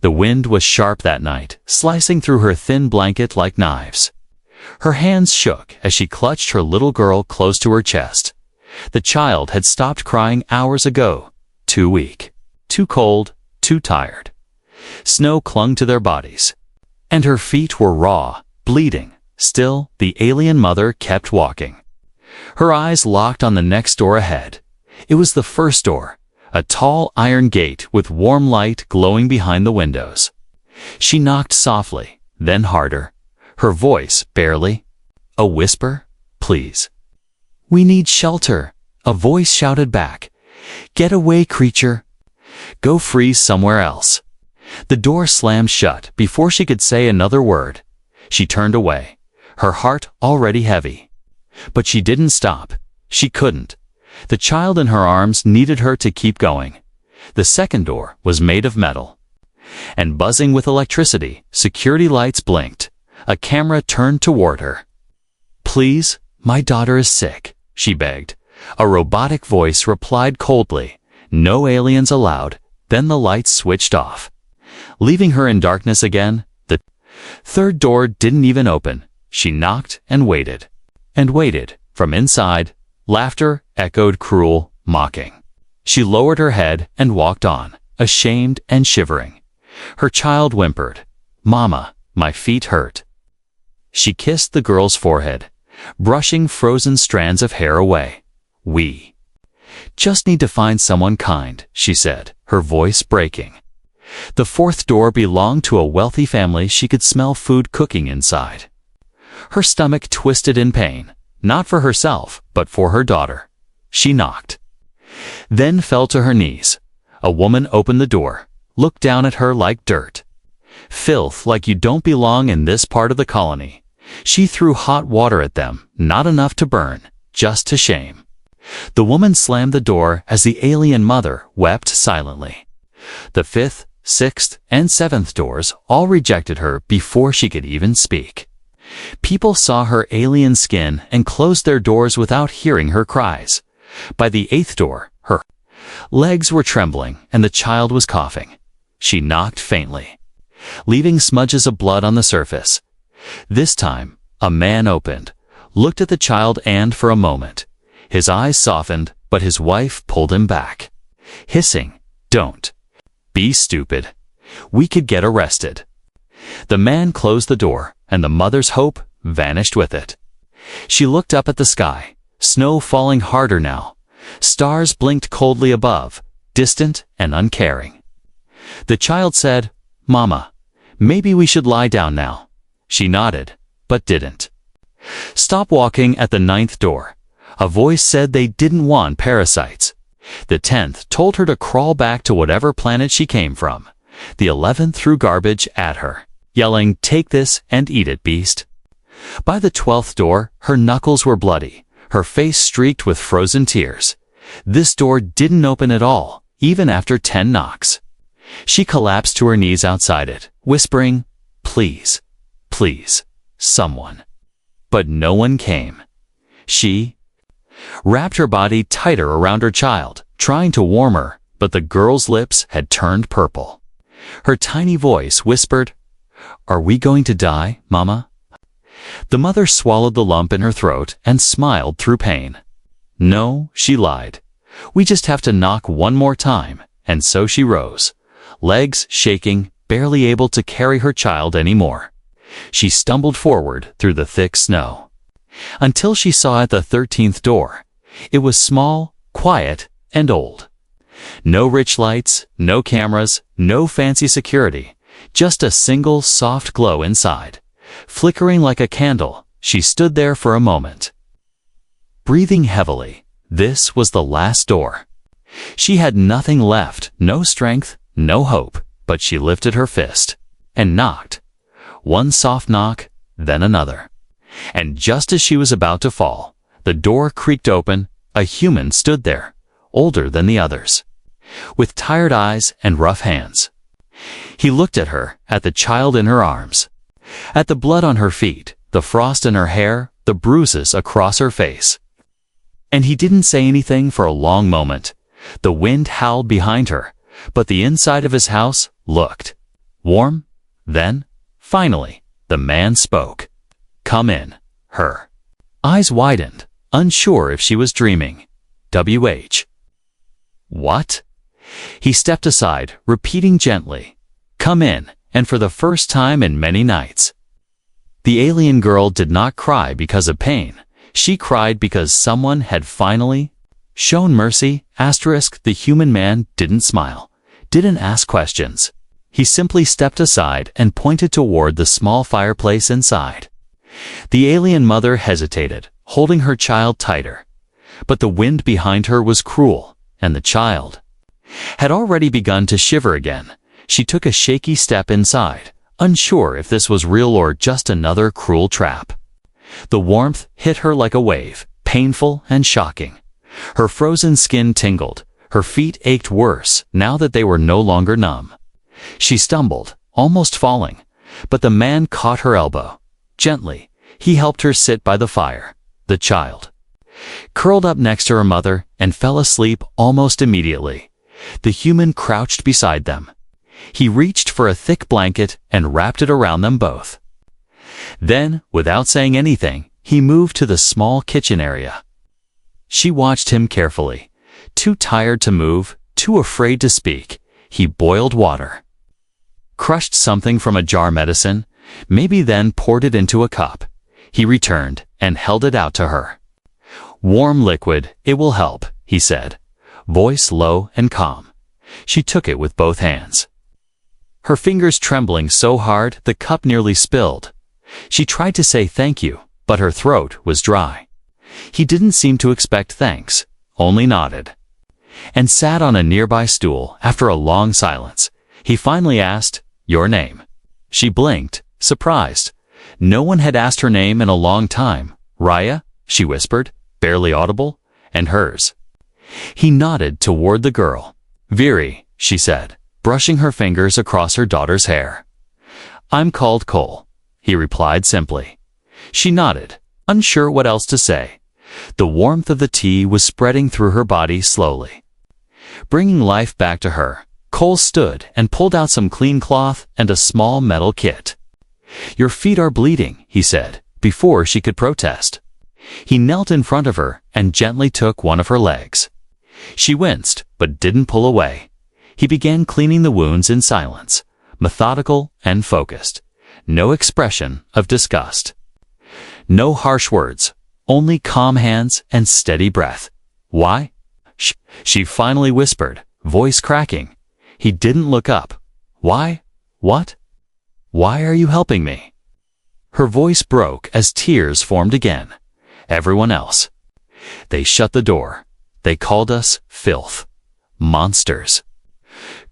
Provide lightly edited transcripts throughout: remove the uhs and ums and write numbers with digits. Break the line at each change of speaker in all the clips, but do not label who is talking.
The wind was sharp that night, slicing through her thin blanket like knives. Her hands shook as she clutched her little girl close to her chest. The child had stopped crying hours ago. Too weak, too cold, too tired. Snow clung to their bodies, and her feet were raw, bleeding. Still, the alien mother kept walking. Her eyes locked on the next door ahead. It was the first door, a tall iron gate with warm light glowing behind the windows. She knocked softly, then harder. Her voice barely a whisper. "Please. We need shelter," a voice shouted back. "Get away, creature. Go freeze somewhere else." The door slammed shut before she could say another word. She turned away, her heart already heavy. But she didn't stop. She couldn't. The child in her arms needed her to keep going. The second door was made of metal, and buzzing with electricity, security lights blinked. A camera turned toward her. "Please, my daughter is sick," she begged. A robotic voice replied coldly, "No aliens allowed." Then the lights switched off, leaving her in darkness again. The third door didn't even open. She knocked and waited. And waited. From inside, laughter echoed, cruel, mocking. She lowered her head and walked on, ashamed and shivering. Her child whimpered, "Mama, my feet hurt." She kissed the girl's forehead, brushing frozen strands of hair away. "We just need to find someone kind," she said, her voice breaking. The fourth door belonged to a wealthy family. She could smell food cooking inside. Her stomach twisted in pain, not for herself, but for her daughter. She knocked, then fell to her knees. A woman opened the door, looked down at her like dirt. "Filth like you don't belong in this part of the colony." She threw hot water at them, not enough to burn, just to shame. The woman slammed the door as the alien mother wept silently. The fifth, sixth, and seventh doors all rejected her before she could even speak. People saw her alien skin and closed their doors without hearing her cries. By the eighth door, her legs were trembling and the child was coughing. She knocked faintly, leaving smudges of blood on the surface. This time, a man opened, looked at the child, and for a moment, his eyes softened, but his wife pulled him back, hissing, "Don't be stupid. We could get arrested." The man closed the door, and the mother's hope vanished with it. She looked up at the sky, snow falling harder now. Stars blinked coldly above, distant and uncaring. The child said, "Mama, maybe we should lie down now." She nodded, but didn't. "Stop walking." At the ninth door, a voice said they didn't want parasites. The 10th told her to crawl back to whatever planet she came from. The 11th threw garbage at her, yelling, "Take this and eat it, beast." By the 12th door, her knuckles were bloody, her face streaked with frozen tears. This door didn't open at all, even after 10 knocks. She collapsed to her knees outside it, whispering, "Please, please, someone." But no one came. She wrapped her body tighter around her child, trying to warm her, but the girl's lips had turned purple. Her tiny voice whispered, "Are we going to die, Mama?" The mother swallowed the lump in her throat and smiled through pain. "No," she lied. "We just have to knock one more time." And so she rose, legs shaking, barely able to carry her child anymore. She stumbled forward through the thick snow, until she saw at the 13th door. It was small, quiet, and old. No rich lights, no cameras, no fancy security, just a single soft glow inside. Flickering like a candle, she stood there for a moment, breathing heavily. This was the last door. She had nothing left, no strength, no hope, but she lifted her fist and knocked. One soft knock, then another. And just as she was about to fall, the door creaked open. A human stood there, older than the others, with tired eyes and rough hands. He looked at her, at the child in her arms, at the blood on her feet, the frost in her hair, the bruises across her face. And he didn't say anything for a long moment. The wind howled behind her, but the inside of his house looked Warm? Then, finally, the man spoke. Come in. Her eyes widened, unsure if she was dreaming. WH. What? He stepped aside, repeating gently, come in, and for the first time in many nights. The alien girl did not cry because of pain. She cried because someone had finally shown mercy. The human man didn't smile, didn't ask questions. He simply stepped aside and pointed toward the small fireplace inside. The alien mother hesitated, holding her child tighter. But the wind behind her was cruel, and the child had already begun to shiver again. She took a shaky step inside, unsure if this was real or just another cruel trap. The warmth hit her like a wave, painful and shocking. Her frozen skin tingled. Her feet ached worse now that they were no longer numb. She stumbled, almost falling, but the man caught her elbow. Gently, he helped her sit by the fire. The child curled up next to her mother and fell asleep almost immediately. The human crouched beside them. He reached for a thick blanket and wrapped it around them both. Then, without saying anything, he moved to the small kitchen area. She watched him carefully. Too tired to move, too afraid to speak, he boiled water, crushed something from a jar medicine, maybe then poured it into a cup. He returned and held it out to her. Warm liquid, it will help, he said, voice low and calm. She took it with both hands, her fingers trembling so hard the cup nearly spilled. She tried to say thank you, but her throat was dry. He didn't seem to expect thanks, only nodded, and sat on a nearby stool. After a long silence, he finally asked, your name? She blinked, surprised. No one had asked her name in a long time. Raya, she whispered, barely audible, and hers. He nodded toward the girl. Viri, she said, brushing her fingers across her daughter's hair. I'm called Cole, he replied simply. She nodded, unsure what else to say. The warmth of the tea was spreading through her body slowly, bringing life back to her. Cole stood and pulled out some clean cloth and a small metal kit. Your feet are bleeding, he said, before she could protest. He knelt in front of her and gently took one of her legs. She winced, but didn't pull away. He began cleaning the wounds in silence, methodical and focused. No expression of disgust. No harsh words, only calm hands and steady breath. Why? She finally whispered, voice cracking. He didn't look up. Why? What? Why are you helping me? Her voice broke as tears formed again. Everyone else. They shut the door. They called us filth. Monsters.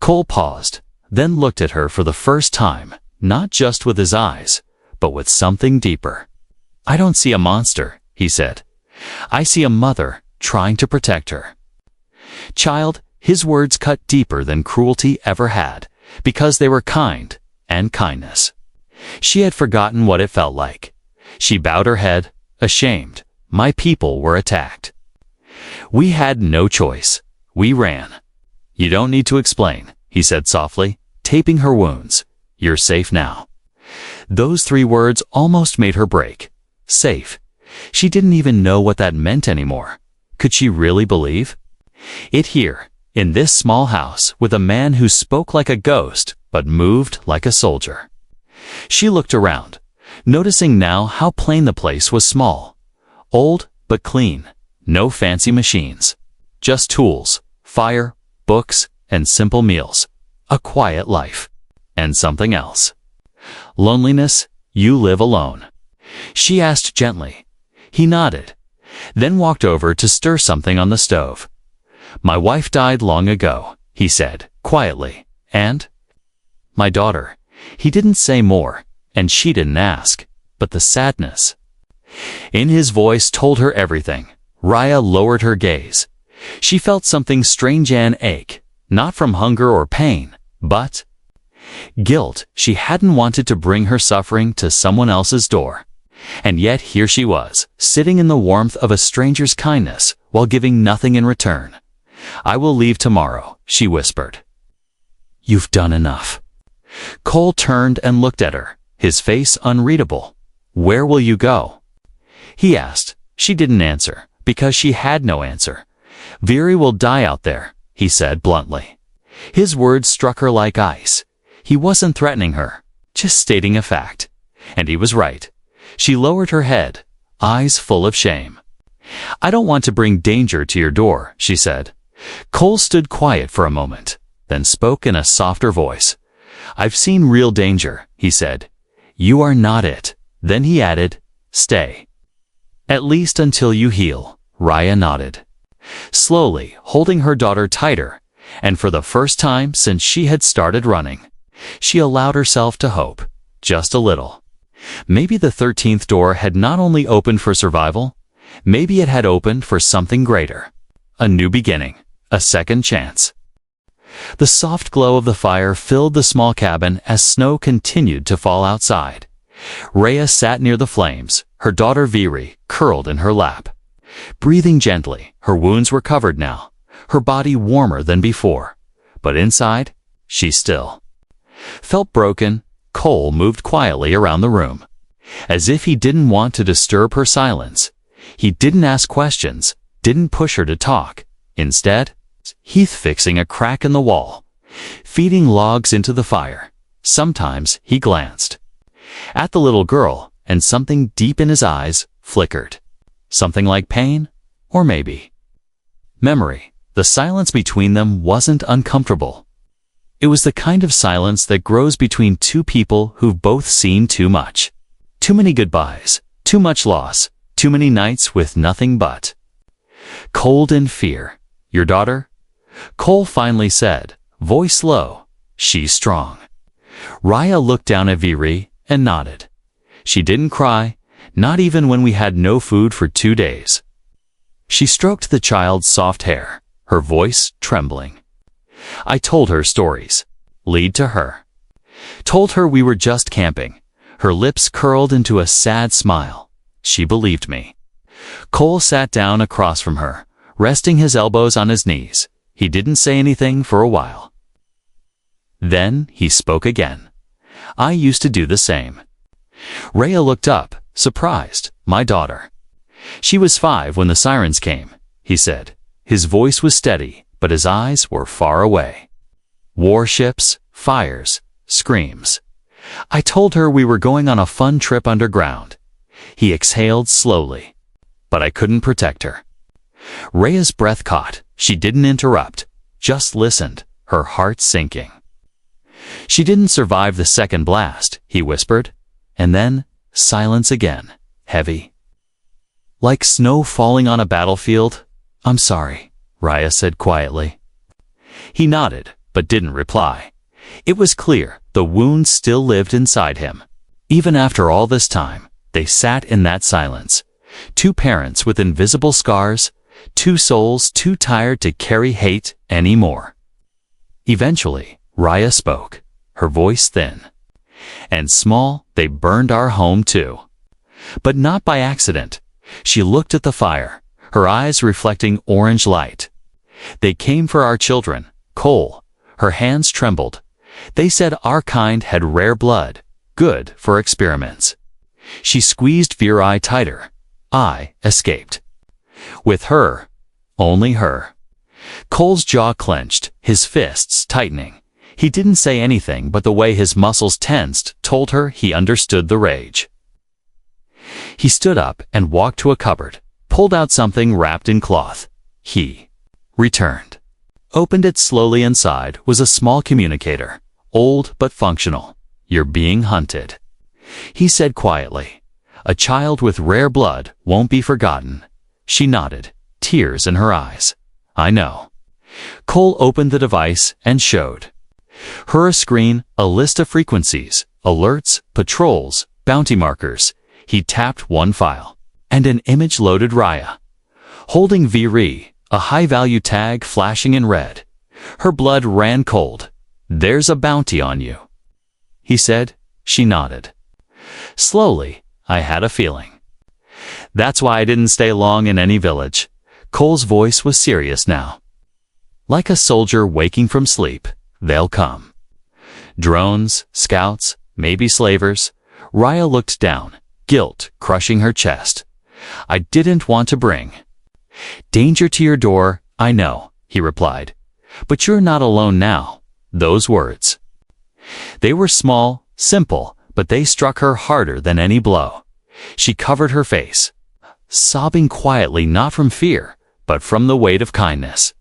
Cole paused, then looked at her for the first time, not just with his eyes, but with something deeper. I don't see a monster, he said. I see a mother trying to protect her. Child, his words cut deeper than cruelty ever had, because they were kind and kindness. She had forgotten what it felt like. She bowed her head, ashamed. My people were attacked. We had no choice. We ran. You don't need to explain, he said softly, taping her wounds. You're safe now. Those 3 words almost made her break. Safe. She didn't even know what that meant anymore. Could she really believe it here, in this small house, with a man who spoke like a ghost but moved like a soldier? She looked around, noticing now how plain the place was. Small, old but clean, no fancy machines, just tools, fire, books, and simple meals. A quiet life. And something else. Loneliness. You live alone? She asked gently. He nodded, then walked over to stir something on the stove. My wife died long ago, he said, quietly. And? My daughter. He didn't say more, and she didn't ask, but the sadness in his voice told her everything. Raya lowered her gaze. She felt something strange, an ache, not from hunger or pain, but guilt. She hadn't wanted to bring her suffering to someone else's door. And yet here she was, sitting in the warmth of a stranger's kindness, while giving nothing in return. I will leave tomorrow, she whispered. You've done enough. Cole turned and looked at her, his face unreadable. "Where will you go?" he asked. She didn't answer, because she had no answer. "Viri will die out there," he said bluntly. His words struck her like ice. He wasn't threatening her, just stating a fact. And he was right. She lowered her head, eyes full of shame. "I don't want to bring danger to your door," she said. Cole stood quiet for a moment, then spoke in a softer voice. "I've seen real danger," he said. "You are not it." Then he added, "Stay. At least until you heal." Raya nodded, slowly holding her daughter tighter, and for the first time since she had started running, she allowed herself to hope, just a little. Maybe the 13th door had not only opened for survival, maybe it had opened for something greater. A new beginning, a second chance. The soft glow of the fire filled the small cabin as snow continued to fall outside. Raya sat near the flames, her daughter Viri curled in her lap. Breathing gently, her wounds were covered now, her body warmer than before. But inside, she still felt broken. Cole moved quietly around the room, as if he didn't want to disturb her silence. He didn't ask questions, didn't push her to talk. Instead, he fixing a crack in the wall, feeding logs into the fire. Sometimes he glanced at the little girl, and something deep in his eyes flickered. Something like pain, or maybe memory. The silence between them wasn't uncomfortable. It was the kind of silence that grows between two people who've both seen too much. Too many goodbyes, too much loss, too many nights with nothing but cold and fear. "Your daughter?" Cole finally said, voice low. "She's strong." Raya looked down at Viri and nodded. She didn't cry, not even when we had no food for 2 days. She stroked the child's soft hair, her voice trembling. "I told her stories. Lead to her. Told her we were just camping." Her lips curled into a sad smile. She believed me. Cole sat down across from her, resting his elbows on his knees. He didn't say anything for a while. Then he spoke again. "I used to do the same." Raya looked up, surprised. "My daughter." "She was 5 when the sirens came," he said. His voice was steady, but his eyes were far away. "Warships, fires, screams. I told her we were going on a fun trip underground." He exhaled slowly. "But I couldn't protect her." Raya's breath caught. She didn't interrupt, just listened, her heart sinking. "She didn't survive the second blast," he whispered. And then, silence again, heavy, like snow falling on a battlefield. "I'm sorry," Raya said quietly. He nodded, but didn't reply. It was clear the wound still lived inside him. Even after all this time, they sat in that silence. Two parents with invisible scars, two souls too tired to carry hate anymore. Eventually, Raya spoke, her voice thin and small. "They burned our home too. But not by accident." She looked at the fire, her eyes reflecting orange light. "They came for our children, Cole." Her hands trembled. "They said our kind had rare blood, good for experiments." She squeezed Viri tighter. "I escaped. With her, only her." Cole's jaw clenched, his fists tightening. He didn't say anything, but the way his muscles tensed told her he understood the rage. He stood up and walked to a cupboard, pulled out something wrapped in cloth. He returned, opened it slowly. Inside was a small communicator, old but functional. "You're being hunted," he said quietly. "A child with rare blood won't be forgotten." She nodded, tears in her eyes. "I know." Cole opened the device and showed her a screen, a list of frequencies, alerts, patrols, bounty markers. He tapped one file, and an image loaded. Raya holding Viri, a high-value tag flashing in red. Her blood ran cold. "There's a bounty on you," he said. She nodded. Slowly, "I had a feeling. That's why I didn't stay long in any village." Cole's voice was serious now. Like a soldier waking from sleep. "They'll come. Drones, scouts, maybe slavers. Raya looked down, guilt crushing her chest. I didn't want to bring danger to your door, I know, he replied. But you're not alone now. Those words. They were small, simple, but they struck her harder than any blow. She covered her face, sobbing quietly, not from fear, but from the weight of kindness.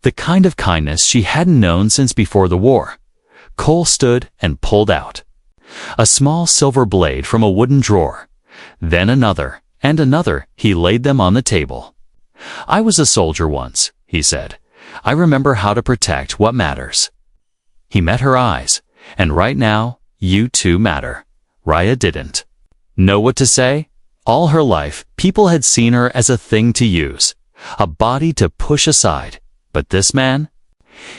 The kind of kindness she hadn't known since before the war. Cole stood and pulled out a small silver blade from a wooden drawer. Then another, and another. He laid them on the table. I was a soldier once, he said. I remember how to protect what matters. He met her eyes, and right now, you too matter. Raya didn't know what to say. All her life, people had seen her as a thing to use, a body to push aside. But this man?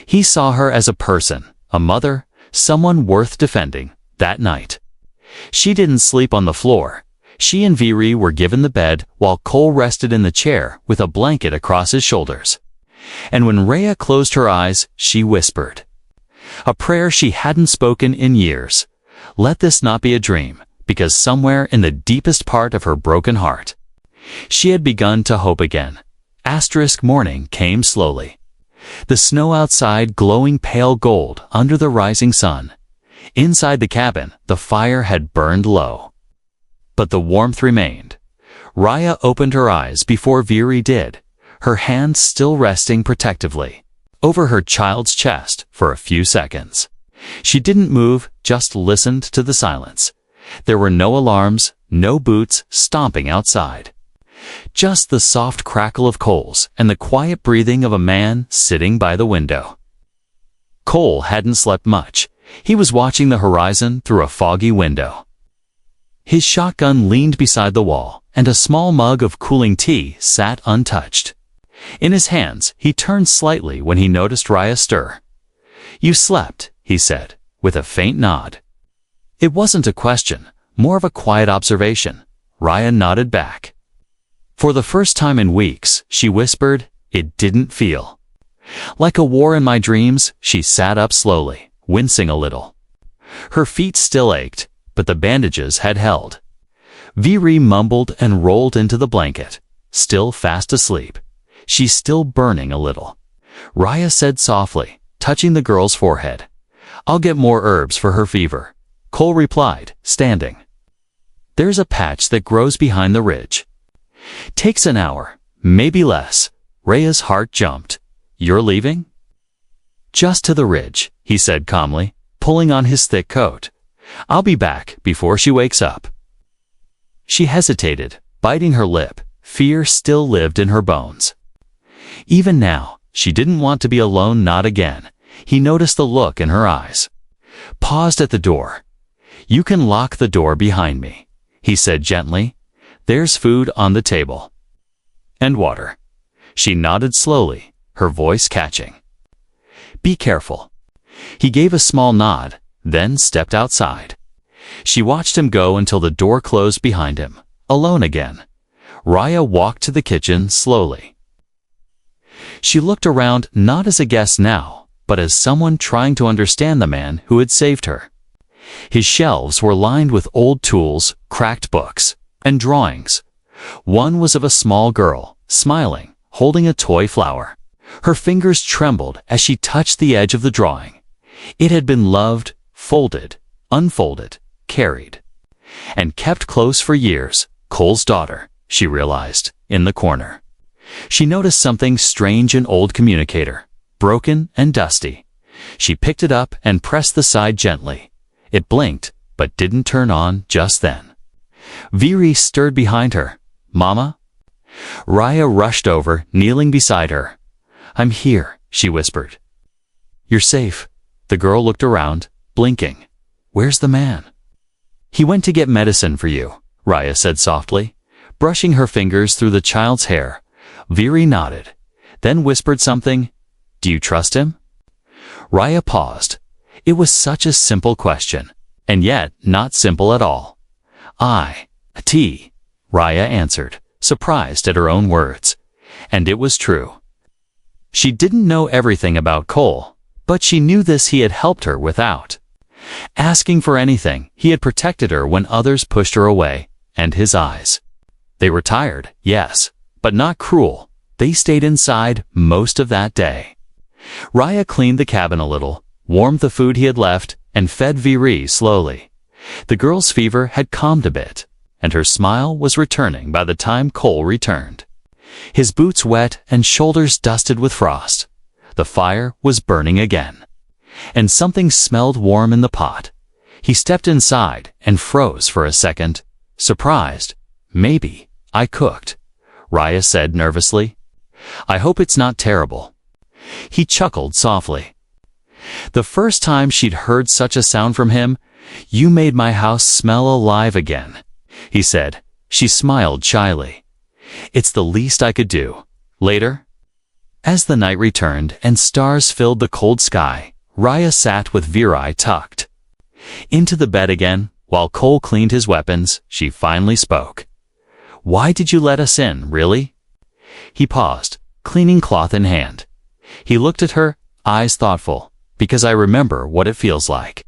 He saw her as a person, a mother, someone worth defending. That night, she didn't sleep on the floor. She and Viri were given the bed while Cole rested in the chair with a blanket across his shoulders. And when Raya closed her eyes, she whispered a prayer she hadn't spoken in years. Let this not be a dream, because somewhere in the deepest part of her broken heart, she had begun to hope again. Morning came slowly. The snow outside glowing pale gold under the rising sun. Inside the cabin, the fire had burned low, but the warmth remained. Raya opened her eyes before Viri did, her hand still resting protectively over her child's chest for a few seconds. She didn't move, just listened to the silence. There were no alarms, no boots stomping outside. Just the soft crackle of coals and the quiet breathing of a man sitting by the window. Cole hadn't slept much. He was watching the horizon through a foggy window. His shotgun leaned beside the wall, and a small mug of cooling tea sat untouched. In his hands, he turned slightly when he noticed Raya stir. You slept, he said, with a faint nod. It wasn't a question, more of a quiet observation. Raya nodded back. For the first time in weeks, she whispered, it didn't feel like a war in my dreams. She sat up slowly, wincing a little. Her feet still ached, but the bandages had held. Viri mumbled and rolled into the blanket, still fast asleep. She's still burning a little. Raya said softly, touching the girl's forehead. I'll get more herbs for her fever. Cole replied, standing. There's a patch that grows behind the ridge. Takes an hour, maybe less. Raya's heart jumped. You're leaving? Just to the ridge, he said calmly, pulling on his thick coat. I'll be back before she wakes up. She hesitated, biting her lip. Fear still lived in her bones. Even now, she didn't want to be alone, not again. He noticed the look in her eyes. Paused at the door. You can lock the door behind me, he said gently. There's food on the table. And water. She nodded slowly, her voice catching. Be careful. He gave a small nod, then stepped outside. She watched him go until the door closed behind him, alone again. Raya walked to the kitchen slowly. She looked around not as a guest now, but as someone trying to understand the man who had saved her. His shelves were lined with old tools, cracked books, and drawings. One was of a small girl, smiling, holding a toy flower. Her fingers trembled as she touched the edge of the drawing. It had been loved, folded, unfolded, carried, and kept close for years. Cole's daughter, she realized, in the corner. She noticed something strange, an old communicator, broken and dusty. She picked it up and pressed the side gently. It blinked, but didn't turn on just then. Viri stirred behind her. Mama? Raya rushed over, kneeling beside her. I'm here, she whispered. You're safe. The girl looked around, blinking. Where's the man? He went to get medicine for you, Raya said softly, brushing her fingers through the child's hair. Viri nodded, then whispered something. Do you trust him? Raya paused. It was such a simple question, and yet not simple at all. Raya answered, surprised at her own words. And it was true. She didn't know everything about Cole, but she knew this: he had helped her without asking for anything. He had protected her when others pushed her away, and his eyes. They were tired, yes, but not cruel. They stayed inside most of that day. Raya cleaned the cabin a little, warmed the food he had left, and fed Viri slowly. The girl's fever had calmed a bit, and her smile was returning by the time Cole returned. His boots wet and shoulders dusted with frost. The fire was burning again, and something smelled warm in the pot. He stepped inside and froze for a second, surprised. "Maybe I cooked," Raya said nervously. "I hope it's not terrible." He chuckled softly. The first time she'd heard such a sound from him, "You made my house smell alive again," he said. She smiled shyly. "It's the least I could do." Later, as the night returned and stars filled the cold sky, Raya sat with Viri tucked into the bed again. While Cole cleaned his weapons, she finally spoke. "Why did you let us in, really?" He paused, cleaning cloth in hand. He looked at her, eyes thoughtful. "Because I remember what it feels like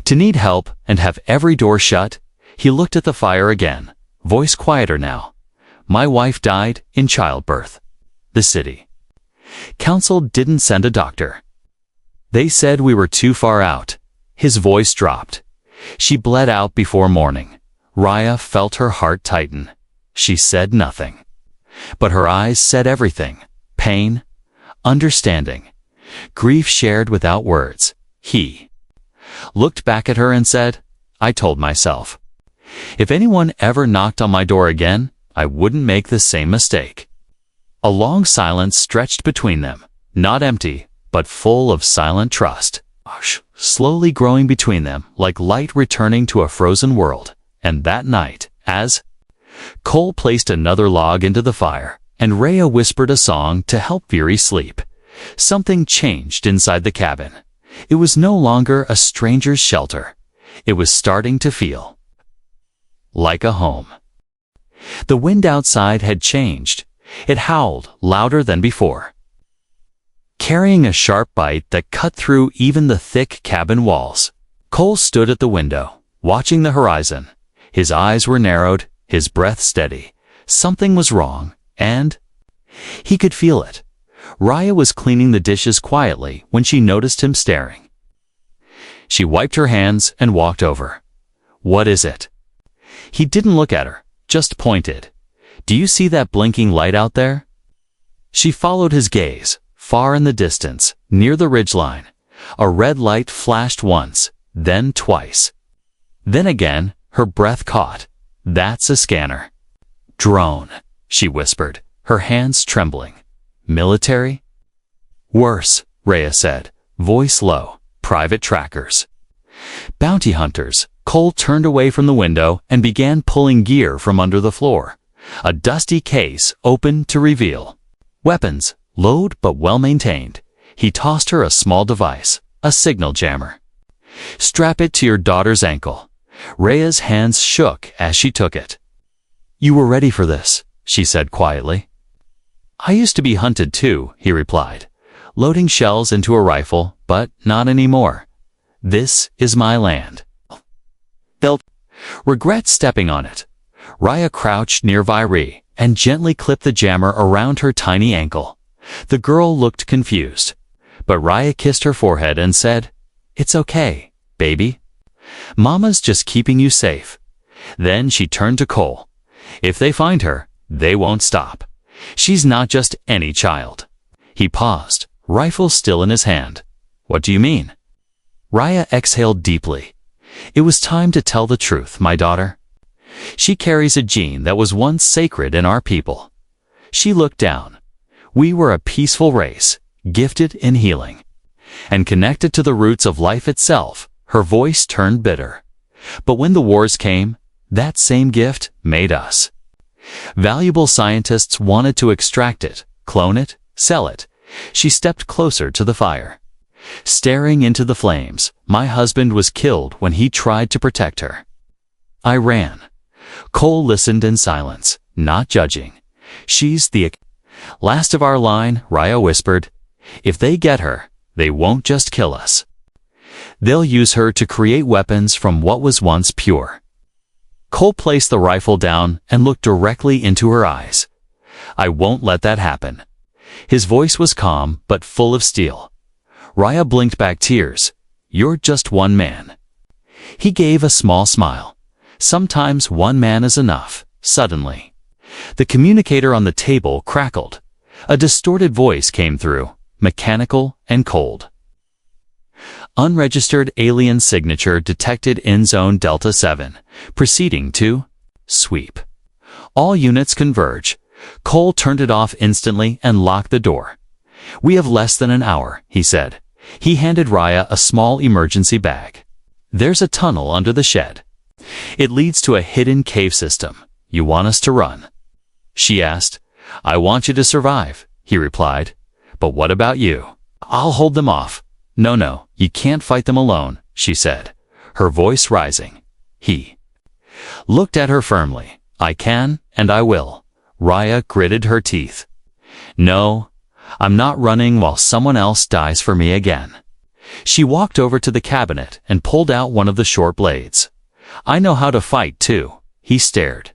to need help and have every door shut." He looked at the fire again, voice quieter now. "My wife died in childbirth. The city council didn't send a doctor. They said we were too far out." His voice dropped. "She bled out before morning." Raya felt her heart tighten. She said nothing, but her eyes said everything. Pain, understanding, grief shared without words. He looked back at her and said, "I told myself, if anyone ever knocked on my door again, I wouldn't make the same mistake." A long silence stretched between them, not empty, but full of silent trust, slowly growing between them like light returning to a frozen world. And that night, as Cole placed another log into the fire, and Raya whispered a song to help Viri sleep, something changed inside the cabin. It was no longer a stranger's shelter. It was starting to feel like a home. The wind outside had changed. It howled louder than before, carrying a sharp bite that cut through even the thick cabin walls. Cole stood at the window, watching the horizon. His eyes were narrowed, his breath steady. Something was wrong, and he could feel it. Raya was cleaning the dishes quietly when she noticed him staring. She wiped her hands and walked over. "What is it?" He didn't look at her, just pointed. "Do you see that blinking light out there?" She followed his gaze. Far in the distance, near the ridgeline, a red light flashed once, then twice. Then again, her breath caught. "That's a scanner." "Drone," she whispered, her hands trembling. "Military?" "Worse," Raya said, voice low. "Private trackers. Bounty hunters." Cole turned away from the window and began pulling gear from under the floor. A dusty case opened to reveal weapons, low but well-maintained. He tossed her a small device, a signal jammer. "Strap it to your daughter's ankle." Raya's hands shook as she took it. "You were ready for this," she said quietly. "I used to be hunted too," he replied, loading shells into a rifle, "but not anymore. This is my land." They'll regret stepping on it. Raya crouched near Viri and gently clipped the jammer around her tiny ankle. The girl looked confused, but Raya kissed her forehead and said, "It's okay, baby. Mama's just keeping you safe." Then she turned to Cole. "If they find her, they won't stop. She's not just any child." He paused, rifle still in his hand. "What do you mean?" Raya exhaled deeply. "It was time to tell the truth, my daughter. She carries a gene that was once sacred in our people." She looked down. "We were a peaceful race, gifted in healing, and connected to the roots of life itself." Her voice turned bitter. "But when the wars came, that same gift made us. Valuable scientists wanted to extract it, clone it, sell it." She stepped closer to the fire, staring into the flames. "My husband was killed when he tried to protect her. I ran." Cole listened in silence, not judging. "She's the last of our line," Raya whispered. "If they get her, they won't just kill us. They'll use her to create weapons from what was once pure. Cole placed the rifle down and looked directly into her eyes. I won't let that happen. His voice was calm but full of steel. Raya blinked back tears. You're just one man. He gave a small smile. Sometimes one man is enough. Suddenly, the communicator on the table crackled. A distorted voice came through, mechanical and cold. Unregistered alien signature detected in Zone Delta 7. Proceeding to sweep. All units converge. Cole turned it off instantly and locked the door. We have less than an hour, he said. He handed Raya a small emergency bag. There's a tunnel under the shed. It leads to a hidden cave system. You want us to run? She asked. I want you to survive, he replied. But what about you? I'll hold them off. No, you can't fight them alone, she said, her voice rising. He looked at her firmly. I can, and I will. Raya gritted her teeth. No, I'm not running while someone else dies for me again. She walked over to the cabinet and pulled out one of the short blades. I know how to fight, too. He stared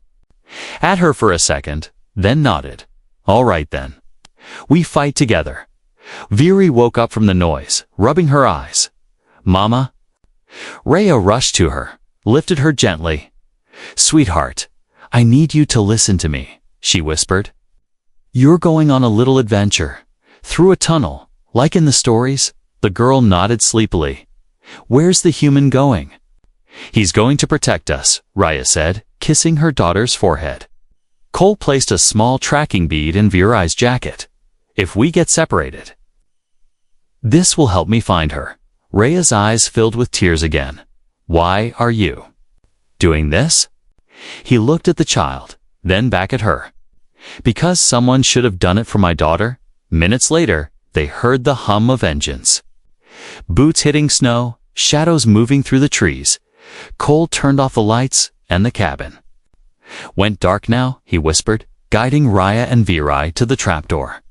at her for a second, then nodded. All right, then. We fight together. Veery woke up from the noise, rubbing her eyes. Mama? Raya rushed to her, lifted her gently. Sweetheart, I need you to listen to me, she whispered. You're going on a little adventure. Through a tunnel, like in the stories. The girl nodded sleepily. Where's the human going? He's going to protect us, Raya said, kissing her daughter's forehead. Cole placed a small tracking bead in Veery's jacket. If we get separated, this will help me find her. Raya's eyes filled with tears again. Why are you doing this? He looked at the child, then back at her. Because someone should have done it for my daughter. Minutes later, they heard the hum of engines. Boots hitting snow, shadows moving through the trees. Cole turned off the lights and the cabin. Went dark now, he whispered, guiding Raya and Veery to the trapdoor.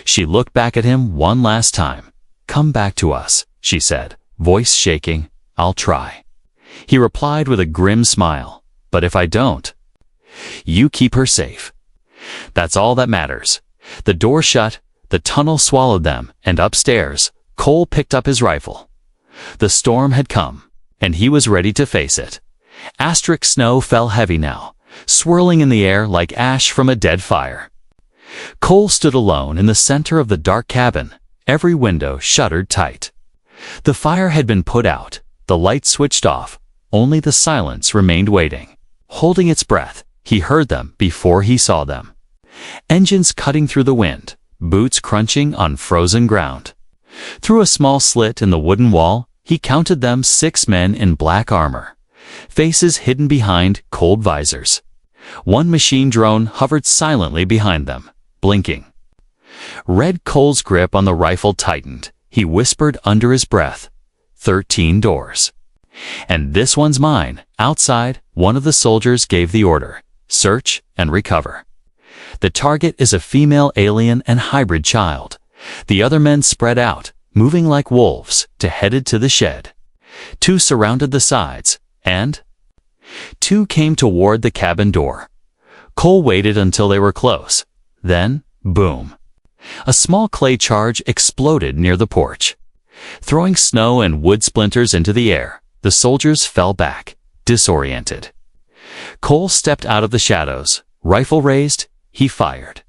She looked back at him one last time. Come back to us, she said, voice shaking. I'll try. He replied with a grim smile. But if I don't, you keep her safe. That's all that matters. The door shut, the tunnel swallowed them, and upstairs, Cole picked up his rifle. The storm had come, and he was ready to face it. Asterisk snow fell heavy now, swirling in the air like ash from a dead fire. Cole stood alone in the center of the dark cabin, every window shuttered tight. The fire had been put out, the lights switched off, only the silence remained waiting. Holding its breath, he heard them before he saw them. Engines cutting through the wind, boots crunching on frozen ground. Through a small slit in the wooden wall, he counted them 6 men in black armor, faces hidden behind cold visors. One machine drone hovered silently behind them, blinking. Red Cole's grip on the rifle tightened. He whispered under his breath, 13 doors. And this one's mine. Outside, one of the soldiers gave the order, search and recover. The target is a female alien and hybrid child. The other men spread out, moving like wolves, headed to the shed. 2 surrounded the sides, and 2 came toward the cabin door. Cole waited until they were close. Then, boom. A small clay charge exploded near the porch. Throwing snow and wood splinters into the air, the soldiers fell back, disoriented. Cole stepped out of the shadows. Rifle raised, he fired.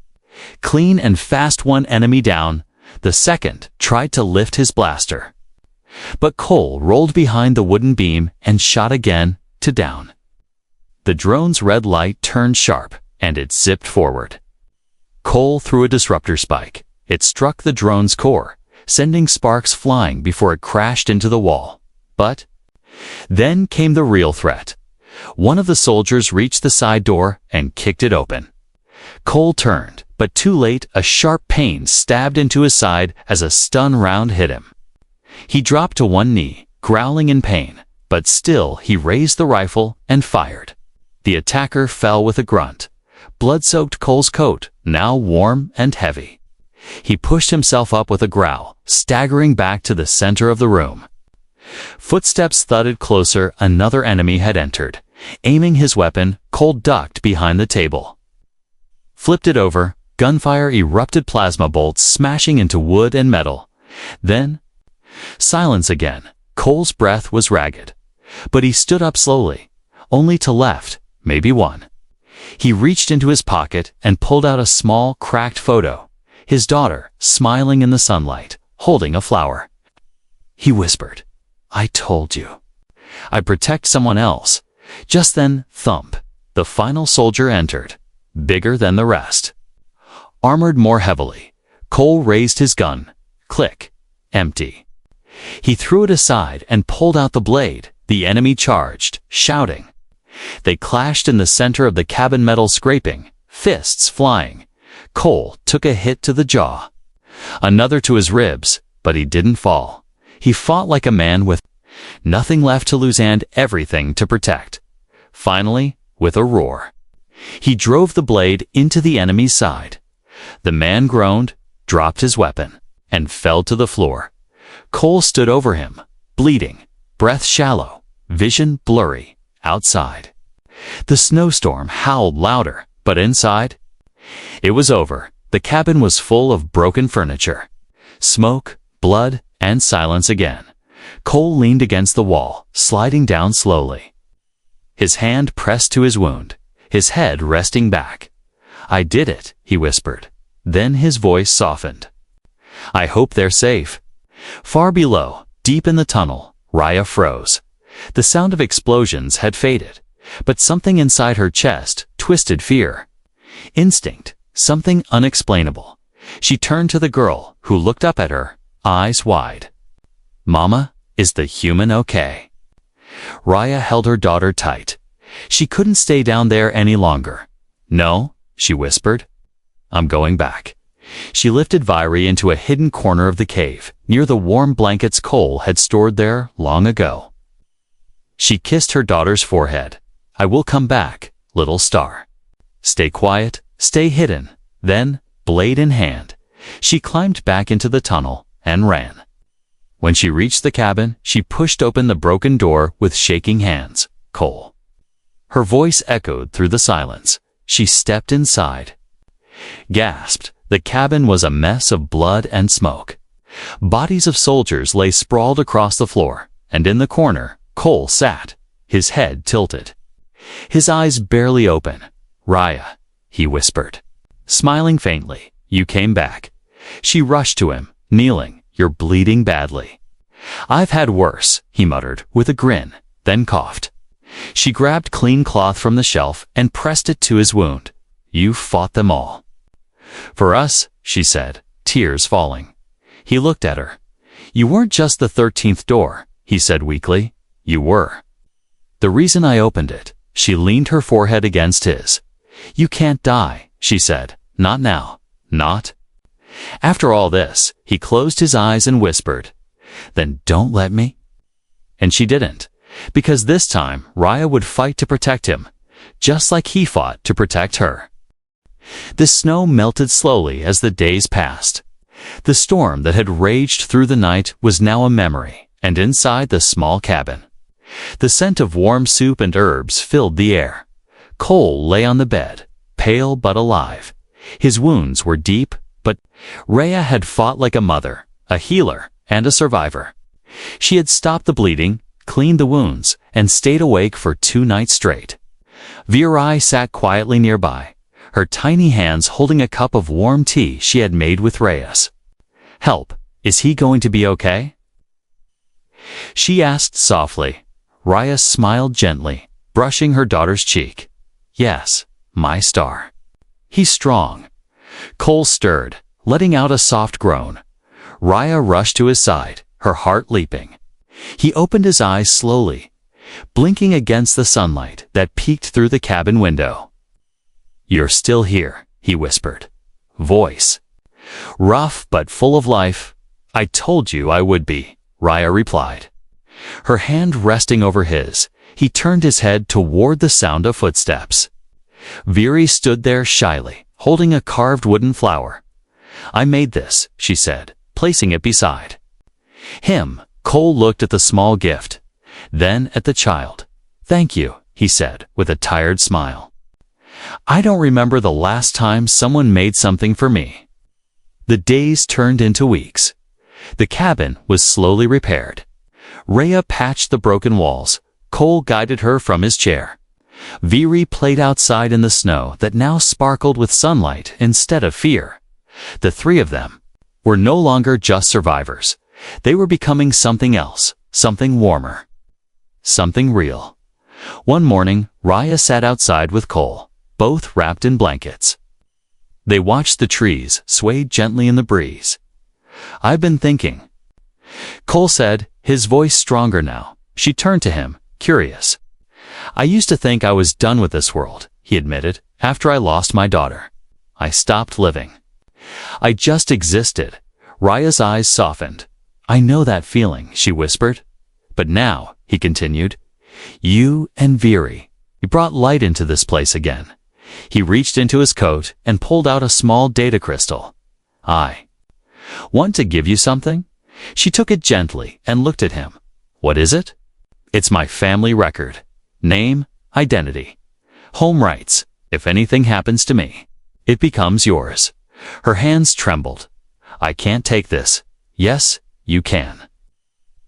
Clean and fast one enemy down. The second tried to lift his blaster. But Cole rolled behind the wooden beam and shot again, to down. The drone's red light turned sharp, and it zipped forward. Cole threw a disruptor spike. It struck the drone's core, sending sparks flying before it crashed into the wall. But then came the real threat. One of the soldiers reached the side door and kicked it open. Cole turned, but too late. A sharp pain stabbed into his side as a stun round hit him. He dropped to one knee, growling in pain, but still he raised the rifle and fired. The attacker fell with a grunt. Blood soaked Cole's coat, now warm and heavy. He pushed himself up with a growl, staggering back to the center of the room. Footsteps thudded closer. Another enemy had entered. Aiming his weapon, Cole ducked behind the table. Flipped it over. Gunfire erupted, plasma bolts smashing into wood and metal. Then, silence again. Cole's breath was ragged. But he stood up slowly, only to left, maybe one. He reached into his pocket and pulled out a small, cracked photo. His daughter, smiling in the sunlight, holding a flower. He whispered, "I told you. I'd protect someone else." Just then, thump, the final soldier entered, bigger than the rest. Armored more heavily, Cole raised his gun. Click. Empty. He threw it aside and pulled out the blade. The enemy charged, shouting. They clashed in the center of the cabin, metal scraping, fists flying. Cole took a hit to the jaw, another to his ribs, but he didn't fall. He fought like a man with nothing left to lose and everything to protect. Finally, with a roar, he drove the blade into the enemy's side. The man groaned, dropped his weapon, and fell to the floor. Cole stood over him, bleeding, breath shallow, vision blurry, outside. The snowstorm howled louder, but inside, it was over. The cabin was full of broken furniture, smoke, blood, and silence again. Cole leaned against the wall, sliding down slowly. His hand pressed to his wound, his head resting back. "I did it," he whispered. Then his voice softened. "I hope they're safe." Far below, deep in the tunnel, Raya froze. The sound of explosions had faded, but something inside her chest twisted fear. Instinct, something unexplainable. She turned to the girl, who looked up at her, eyes wide. "Mama, is the human okay?" Raya held her daughter tight. She couldn't stay down there any longer. "No," she whispered. "I'm going back." She lifted Viry into a hidden corner of the cave, near the warm blankets Cole had stored there long ago. She kissed her daughter's forehead. "I will come back, little star. Stay quiet, stay hidden." Then, blade in hand, she climbed back into the tunnel and ran. When she reached the cabin, she pushed open the broken door with shaking hands. "Cole." Her voice echoed through the silence. She stepped inside. Gasped. The cabin was a mess of blood and smoke. Bodies of soldiers lay sprawled across the floor, and in the corner, Cole sat, his head tilted, his eyes barely open. "Raya," he whispered, smiling faintly, "you came back." She rushed to him, kneeling. "You're bleeding badly." "I've had worse," he muttered, with a grin, then coughed. She grabbed clean cloth from the shelf and pressed it to his wound. "You fought them all." "For us," she said, tears falling. He looked at her. "You weren't just the 13th door," he said weakly. "You were the reason I opened it." She leaned her forehead against his. "You can't die," she said. "Not now. Not." After all this, he closed his eyes and whispered, "Then don't let me." And she didn't, because this time Raya would fight to protect him, just like he fought to protect her. The snow melted slowly as the days passed. The storm that had raged through the night was now a memory, and inside the small cabin, the scent of warm soup and herbs filled the air. Cole lay on the bed, pale but alive. His wounds were deep, but Raya had fought like a mother, a healer, and a survivor. She had stopped the bleeding, cleaned the wounds, and stayed awake for 2 nights straight. Viry sat quietly nearby, her tiny hands holding a cup of warm tea she had made with Reyes. "Help, is he going to be okay?" She asked softly. Raya smiled gently, brushing her daughter's cheek. "Yes, my star. He's strong." Cole stirred, letting out a soft groan. Raya rushed to his side, her heart leaping. He opened his eyes slowly, blinking against the sunlight that peeked through the cabin window. "You're still here," he whispered. Voice rough but full of life. "I told you I would be," Raya replied. Her hand resting over his, he turned his head toward the sound of footsteps. Viry stood there shyly, holding a carved wooden flower. "I made this," she said, placing it beside him. Cole looked at the small gift, then at the child. "Thank you," he said with a tired smile. "I don't remember the last time someone made something for me." The days turned into weeks. The cabin was slowly repaired. Rhea patched the broken walls. Cole guided her from his chair. Viri played outside in the snow that now sparkled with sunlight instead of fear. The three of them were no longer just survivors. They were becoming something else, something warmer, something real. One morning, Rhea sat outside with Cole, both wrapped in blankets. They watched the trees sway gently in the breeze. "I've been thinking," Cole said, his voice stronger now. She turned to him, curious. "I used to think I was done with this world," he admitted, "after I lost my daughter. I stopped living. I just existed." Rhea's eyes softened. "I know that feeling," she whispered. "But now," he continued, "you and Viri, you brought light into this place again." He reached into his coat and pulled out a small data crystal. "I want to give you something." She took it gently and looked at him. "What is it?" "It's my family record. Name, identity, home rights. If anything happens to me, it becomes yours." Her hands trembled. "I can't take this." "Yes, you can,"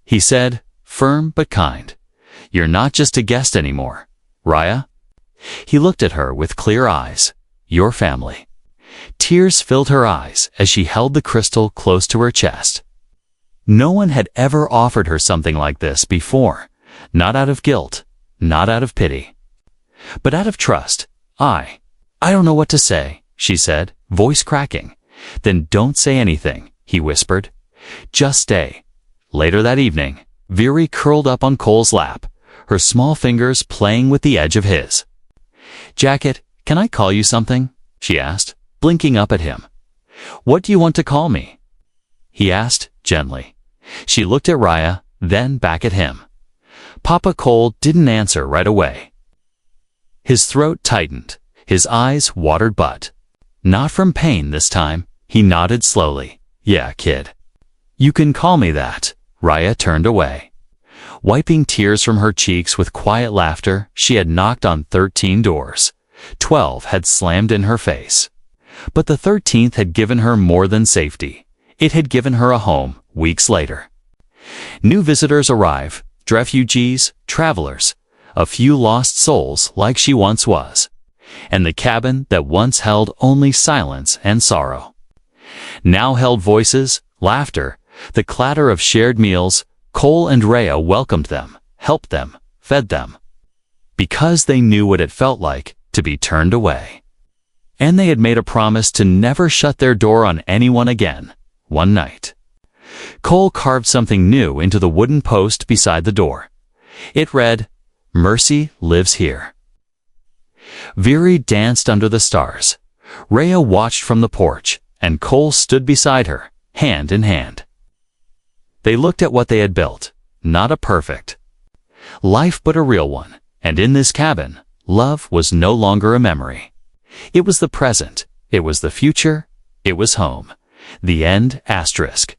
he said, firm but kind. "You're not just a guest anymore, Rhea." He looked at her with clear eyes. "Your family." Tears filled her eyes as she held the crystal close to her chest. No one had ever offered her something like this before, not out of guilt, not out of pity, but out of trust. I don't know what to say," she said, voice cracking. "Then don't say anything," he whispered. "Just stay." Later that evening, Viri curled up on Cole's lap, her small fingers playing with the edge of his. "Jacket, can I call you something?" she asked, blinking up at him. "What do you want to call me?" he asked, gently. She looked at Rhea, then back at him. Papa Cole didn't answer right away. His throat tightened, his eyes watered, but not from pain this time. He nodded slowly. "Yeah, kid. You can call me that." Rhea turned away. Wiping tears from her cheeks with quiet laughter, she had knocked on 13 doors. 12 had slammed in her face. But the 13th had given her more than safety. It had given her a home weeks later. New visitors arrive, refugees, travelers, a few lost souls like she once was, and the cabin that once held only silence and sorrow now held voices, laughter, the clatter of shared meals. Cole and Rhea welcomed them, helped them, fed them, because they knew what it felt like to be turned away. And they had made a promise to never shut their door on anyone again. One night, Cole carved something new into the wooden post beside the door. It read, "Mercy lives here." Viri danced under the stars. Rhea watched from the porch, and Cole stood beside her, hand in hand. They looked at what they had built, not a perfect life but a real one, and in this cabin, love was no longer a memory. It was the present, it was the future, it was home. The end, asterisk.